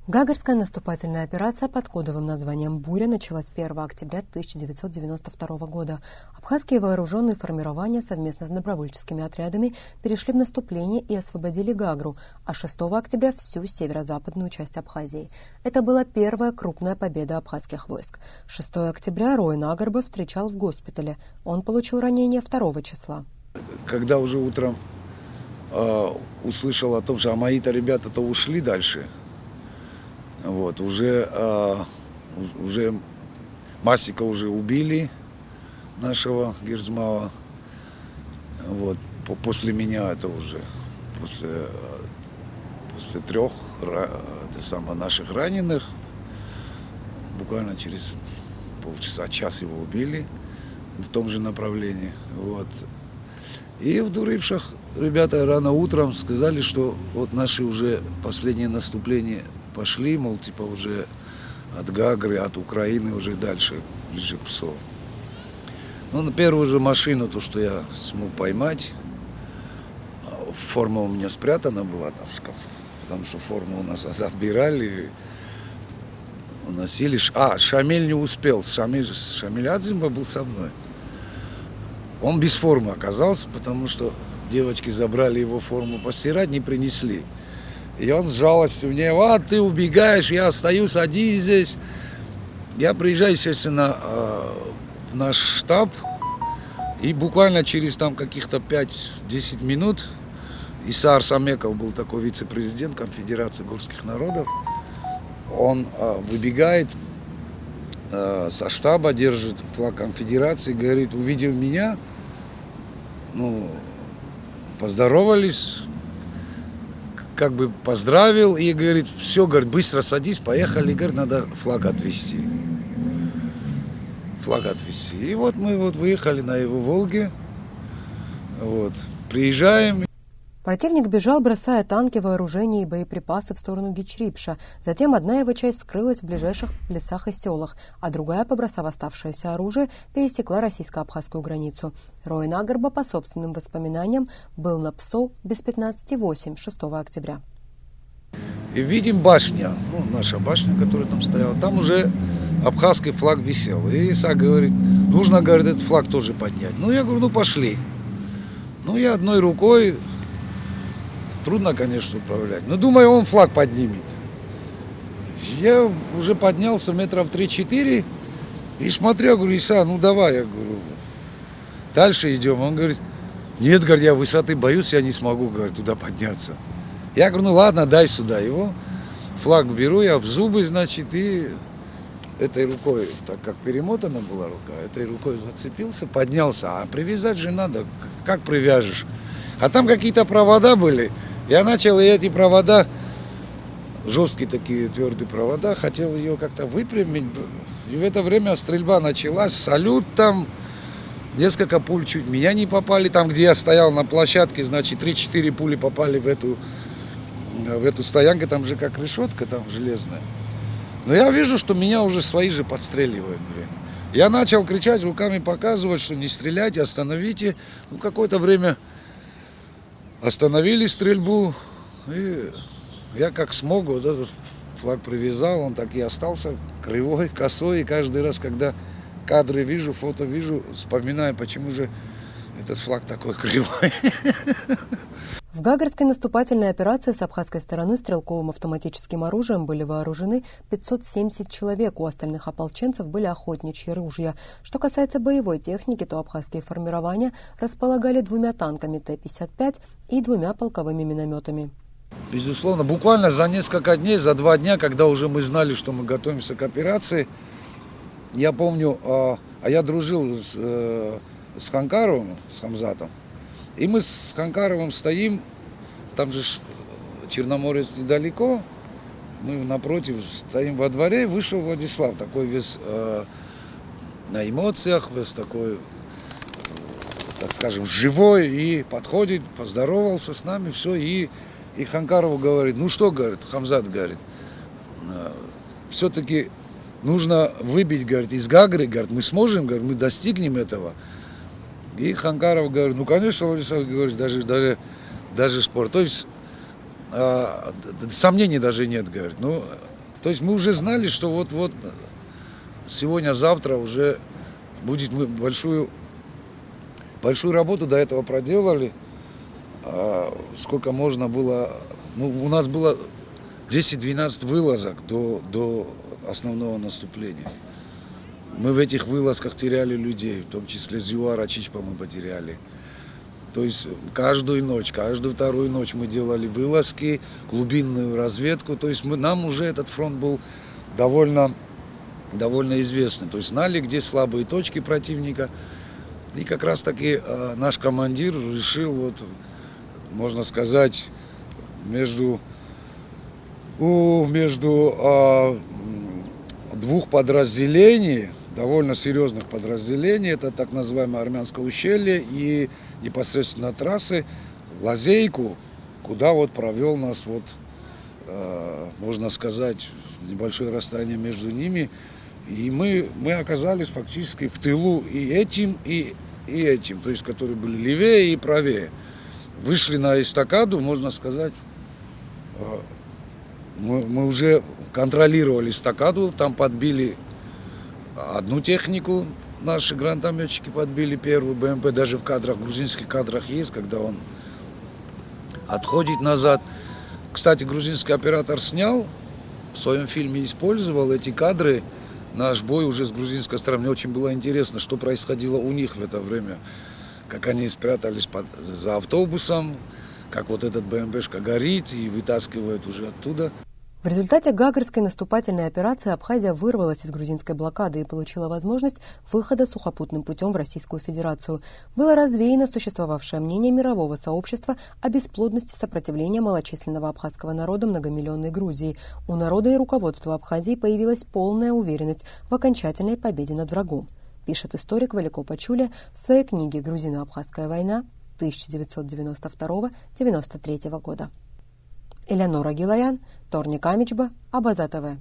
Гагарская наступательная операция под кодовым названием «Буря» началась 1 октября 1992 года. Абхазские вооруженные формирования совместно с добровольческими отрядами перешли в наступление и освободили Гагру, а 6 октября всю северо-западную часть Абхазии. Это была первая крупная победа абхазских войск. 6 октября Роин Агарба встречал в госпитале. Он получил ранение 2 числа. Когда уже утром услышал о том, что мои-то ребята-то ушли дальше, вот, уже Масика уже убили, нашего Герзмава. Вот, после меня это уже, после 3 наших раненых, буквально через полчаса, час его убили в том же направлении. Вот. И в Дурипшах ребята рано утром сказали, что вот наши уже последние наступления пошли, мол, типа уже от Гагры, от Украины уже дальше, ближе к Псо. Ну, на первую же машину, то, что я смог поймать, форма у меня спрятана была там в шкафу, потому что форму у нас отбирали, носили. Шамиль не успел, Шамиль Адзимба был со мной. Он без формы оказался, потому что девочки забрали его форму постирать, не принесли. И он с жалостью мне: ты убегаешь, я остаюсь, садись здесь. Я приезжаю, естественно, в наш штаб, и буквально через там каких-то 5-10 минут Исаар Самеков был такой вице-президент Конфедерации горских народов. Он выбегает со штаба, держит флаг конфедерации, говорит, увидев меня, поздоровались, как бы поздравил и говорит, все, говорит, быстро садись, поехали, говорит, надо флаг отвезти. И вот мы выехали на его «Волге», приезжаем. Противник бежал, бросая танки, вооружение и боеприпасы в сторону Гичрипша. Затем одна его часть скрылась в ближайших лесах и селах, а другая, побросав оставшееся оружие, пересекла российско-абхазскую границу. Роин Агарба, по собственным воспоминаниям, был на Псо без 15:08 6 октября. И видим башня, наша башня, которая там стояла, там уже абхазский флаг висел. И Иса говорит, нужно, говорит, этот флаг тоже поднять. Я говорю, пошли. Я одной рукой, трудно, конечно, управлять, но думаю, он флаг поднимет. Я уже поднялся метров 3-4 и смотрю, говорю, Иса, давай, я говорю, дальше идем. Он говорит, нет, говорит, я высоты боюсь, я не смогу, говорит, туда подняться. Я говорю, ладно, дай сюда его. Флаг беру я в зубы, значит, и этой рукой, так как перемотана была рука, этой рукой зацепился, поднялся. А привязать же надо, как привяжешь? А там какие-то провода были. Я начал эти провода, жесткие такие твердые провода, хотел ее как-то выпрямить. И в это время стрельба началась, салют там, несколько пуль чуть меня не попали. Там, где я стоял на площадке, значит, 3-4 пули попали в эту стоянку, там же как решетка там железная. Но я вижу, что меня уже свои же подстреливают. Я начал кричать, руками показывать, что не стреляйте, остановите. Какое-то время остановили стрельбу. И я как смог, вот этот флаг привязал, он так и остался кривой, косой. И каждый раз, когда кадры вижу, фото вижу, вспоминаю, почему же этот флаг такой кривой. В Гагарской наступательной операции с абхазской стороны стрелковым автоматическим оружием были вооружены 570 человек, у остальных ополченцев были охотничьи ружья. Что касается боевой техники, то абхазские формирования располагали 2 танками Т-55 и 2 полковыми минометами. Безусловно, буквально за несколько дней, за 2 дня, когда уже мы знали, что мы готовимся к операции, я помню, я дружил с Ханкаровым, с Хамзатом, и мы с Ханкаровым стоим, там же Черноморец недалеко, мы напротив стоим во дворе, вышел Владислав, такой весь на эмоциях, весь такой, так скажем, живой, и подходит, поздоровался с нами, все, и Ханкарову говорит, говорит, Хамзат говорит, все-таки нужно выбить, говорит, из Гагры, говорит, мы сможем, говорит, мы достигнем этого. И Ханкаров говорит, конечно, Владислав говорит, даже спорт. То есть сомнений даже нет, говорит. То есть мы уже знали, что вот сегодня-завтра уже будет, мы большую работу до этого проделали. Сколько можно было, у нас было 10-12 вылазок до основного наступления. Мы в этих вылазках теряли людей, в том числе Зюара Чичпа мы потеряли. То есть каждую ночь, каждую вторую ночь мы делали вылазки, глубинную разведку. То есть нам уже этот фронт был довольно известный. То есть знали, где слабые точки противника. И как раз таки наш командир решил, можно сказать, между двух подразделений, довольно серьезных подразделений, это так называемое Армянское ущелье и непосредственно трассы, лазейку, куда провел нас, можно сказать, небольшое расстояние между ними. И мы оказались фактически в тылу и этим, то есть которые были левее и правее. Вышли на эстакаду, можно сказать, мы уже контролировали эстакаду, там подбили одну технику, наши гранатометчики подбили первую БМП, даже в кадрах, грузинских кадрах есть, когда он отходит назад. Кстати, грузинский оператор снял, в своем фильме использовал эти кадры, наш бой уже с грузинской стороны. Мне очень было интересно, что происходило у них в это время, как они спрятались за автобусом, как этот БМПшка горит и вытаскивает уже оттуда. В результате Гагарской наступательной операции Абхазия вырвалась из грузинской блокады и получила возможность выхода сухопутным путем в Российскую Федерацию. Было развеяно существовавшее мнение мирового сообщества о бесплодности сопротивления малочисленного абхазского народа многомиллионной Грузии. У народа и руководства Абхазии появилась полная уверенность в окончательной победе над врагом, пишет историк Велико Пачуля в своей книге «Грузино-Абхазская война» 1992-1993 года. Элеонора Гилаян, Торник Амичба, Абаза ТВ.